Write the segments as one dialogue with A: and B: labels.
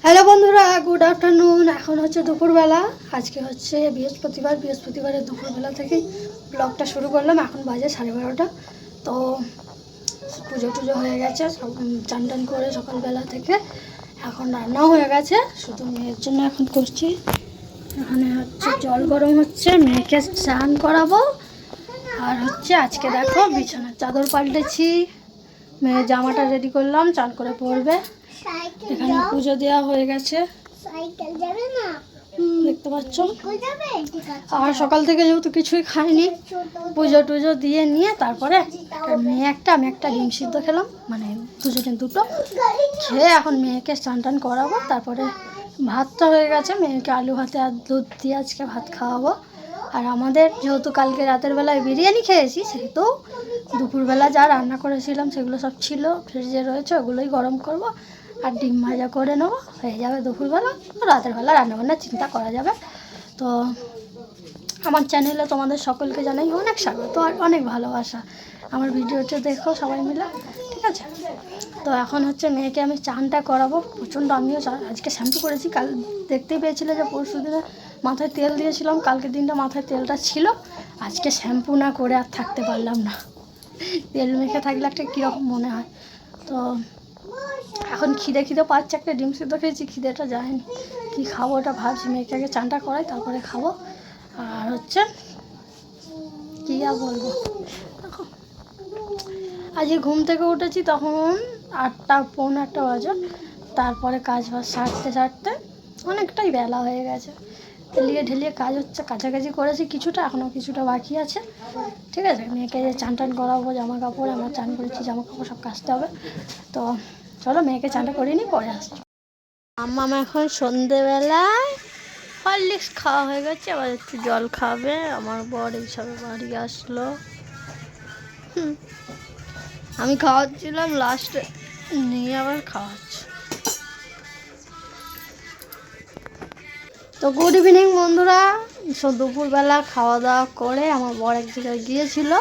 A: Hello বন্ধুরা, good afternoon. এখন হচ্ছে দুপুরবেলা। আজকে হচ্ছে বৃহস্পতিবারের দুপুরবেলা থেকে ব্লগটা শুরু করলাম। এখন বাজে 12:30। তো পুজো টুজো হয়ে গেছে, সব চান টান করে সকালবেলা থেকে এখন রান্নাও হয়ে গেছে। শুধু মেয়ের জন্য এখন করছি। এখানে হচ্ছে জল গরম হচ্ছে, মেয়েকে স্নান করাবো। আর হচ্ছে আজকে দেখো বিছানার চাদর পাল্টেছি, মেয়ের জামাটা রেডি করলাম, চান করে পরবে। এখানে পুজো দেওয়া হয়ে গেছে, দেখতে পাচ্ছ। আর সকাল থেকে যেহেতু কিছুই খাইনি, পুজো টুজো দিয়ে নিয়ে তারপরে মেয়ে একটা আমি একটা ডিম সিদ্ধ খেলাম, মানে দুজনে দুটো খেয়ে এখন মেয়েকে স্নান টান করাবো। তারপরে ভাতটা হয়ে গেছে, মেয়েকে আলু ভাতে আর দুধ দিয়ে আজকে ভাত খাওয়াবো। আর আমাদের যেহেতু কালকে রাতের বেলায় বিরিয়ানি খেয়েছি, সেহেতু দুপুরবেলা যা রান্না করেছিলাম সেগুলো সব ছিল, ফ্রিজে রয়েছে, ওগুলোই গরম করব আর ডিম ভাজা করে নেবো, হয়ে যাবে দুপুরবেলা। রাতের বেলা রান্নাবান্নার চিন্তা করা যাবে। তো আমার চ্যানেলে তোমাদের সকলকে জানাই অনেক স্বাগত আর অনেক ভালোবাসা। আমার ভিডিওটা দেখো সবাই মিলে, ঠিক আছে? তো এখন হচ্ছে মেয়েকে আমি চানটা করাবো। প্রচণ্ড আমিও আজকে শ্যাম্পু করেছি, কাল দেখতেই পেয়েছিলে যে পরশু দিনে মাথায় তেল দিয়েছিলাম, কালকের দিনটা মাথায় তেলটা ছিল। আজকে শ্যাম্পু না করে আর থাকতে পারলাম না, তেল মেখে থাকলে একটা কীরকম মনে হয়। তো এখন খিদে পাচ্ছে, একটা ডিম সিদ্ধ খেয়েছি, খিদেটা যায়নি। কী খাবো ওটা ভাবছি, মেয়েকে আগে চানটা করাই তারপরে খাবো। আর হচ্ছে কী আর বলবো, দেখো আজকে ঘুম থেকে উঠেছি তখন 8টা পৌনে 8টা বাজে। তারপরে কাজ বাজ সারতে অনেকটাই বেলা হয়ে গেছে। ঢেলিয়ে কাজ হচ্ছে, কাছাকাছি করেছি কিছুটা, এখনও কিছুটা বাকি আছে, ঠিক আছে? মেয়েকে যে চান টান করাবো, জামা কাপড় আমরা চান করেছি, জামা কাপড় সব কাচতে হবে। তো চলো মেয়েকে চানটা করে নিই, পরে আসছি। আম্মা এখন সন্ধেবেলায় হরলিক্স খাওয়া হয়ে গেছে, আবার একটু জল খাবে। আমার বর এইসবে বাড়ি আসলো, আমি খাওয়াচ্ছিলাম, লাস্টে নিয়ে আবার খাওয়াচ্ছে। তো গুড ইভিনিং বন্ধুরা। দুপুরবেলা খাওয়া দাওয়া করে আমার বর এক জায়গায় গিয়েছিল,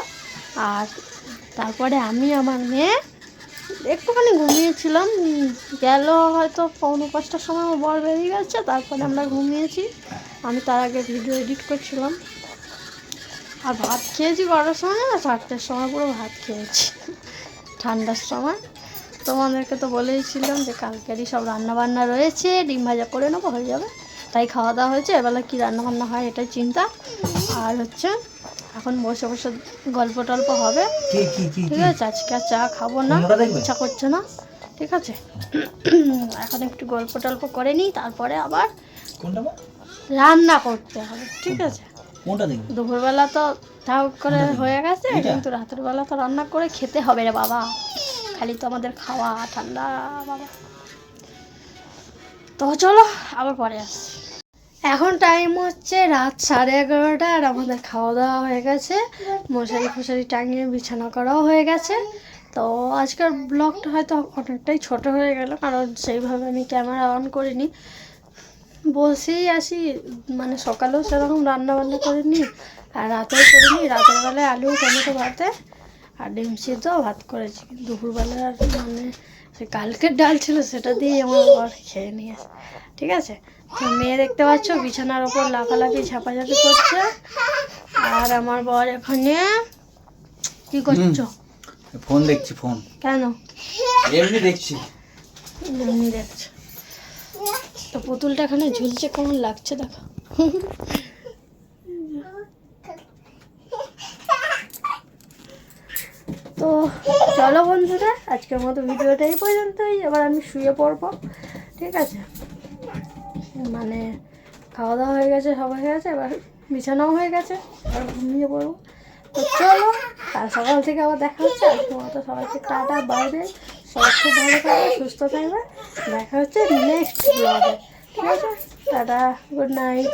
A: আর তারপরে আমি আমার মেয়ে একটুখানি ঘুমিয়েছিলাম। গেল হয়তো 4:45টার সময় আমার বর বেরিয়ে গেছে, তারপরে আমরা ঘুমিয়েছি। আমি তার আগে ভিডিও এডিট করছিলাম। আর ভাত খেয়েছি কটার সময় না, 4টার সময় পুরো ভাত খেয়েছি, ঠান্ডার সময়। তোমাদেরকে তো বলেইছিলাম যে কালকেরই সব রান্নাবান্না রয়েছে, ডিম ভাজা করে নেবো, হয়ে যাবে। তাই খাওয়া দাওয়া হয়েছে, এবেলা কী রান্নাবান্না হয় এটাই চিন্তা। আর হচ্ছে এখন বসে বসে গল্প টল্প হবে, ঠিক আছে? আজকে আর চা খাবো না, ইচ্ছা করছে না, ঠিক আছে? এখন একটু গল্প টল্প করে নিই, তারপরে আবার রান্না করতে হবে, ঠিক আছে? দুপুরবেলা তো তাও করে হয়ে গেছে, কিন্তু রাতের বেলা তো রান্না করে খেতে হবে রে বাবা, খালি তো আমাদের খাওয়া ঠান্ডা বাবা। তো চলো আবার পরে আসছি। এখন টাইম হচ্ছে রাত 11:30 আর আমাদের খাওয়া দাওয়া হয়ে গেছে, মশারি ফশারি টাঙিয়ে বিছানা করাও হয়ে গেছে। তো আজকের ব্লগটা হয়তো অনেকটাই ছোট হয়ে গেল, কারণ সেইভাবে আমি ক্যামেরা অন করিনি, বসেই আসি। মানে সকালেও সেরকম রান্নাবান্না করিনি আর রাতেও করিনি। রাতের বেলায় আলু টমেটো ভাতে আর ডিম সিদ্ধ ভাত করেছি। দুপুরবেলায় আর মানে সে কালকের ডাল ছিল, সেটা দিয়েই আমার বর খেয়ে নিয়েছে, ঠিক আছে? তো মেয়ে দেখতে পাচ্ছ বিছানার ওপর লাফালাফি ঝাপাঝাপি করছে, আর আমার বর এখানে কি করছো?
B: ফোন দেখছি। ফোন
A: কেন?
B: এমনি দেখছি।
A: এমনি দেখছো? তো পুতুলটা এখানে ঝুলছে, কেমন লাগছে দেখো। তো চলো বন্ধুরা, আজকের মতো ভিডিওটা এই পর্যন্তই। এবার আমি শুয়ে পড়বো, ঠিক আছে? মানে খাওয়া দাওয়া হয়ে গেছে, সব হয়ে গেছে, এবার বিছানাও হয়ে গেছে, এবার ঘুমিয়ে পড়বো। তো চলো, কাল সকাল থেকে আবার দেখা হচ্ছে। আজকের মতো সবাইকে টাটা, বাইরে সবাই খুব ভালো থাকবে, সুস্থ থাকবে। দেখা হচ্ছে নেক্সট ব্লগে, ঠিক আছে? Tata, good night.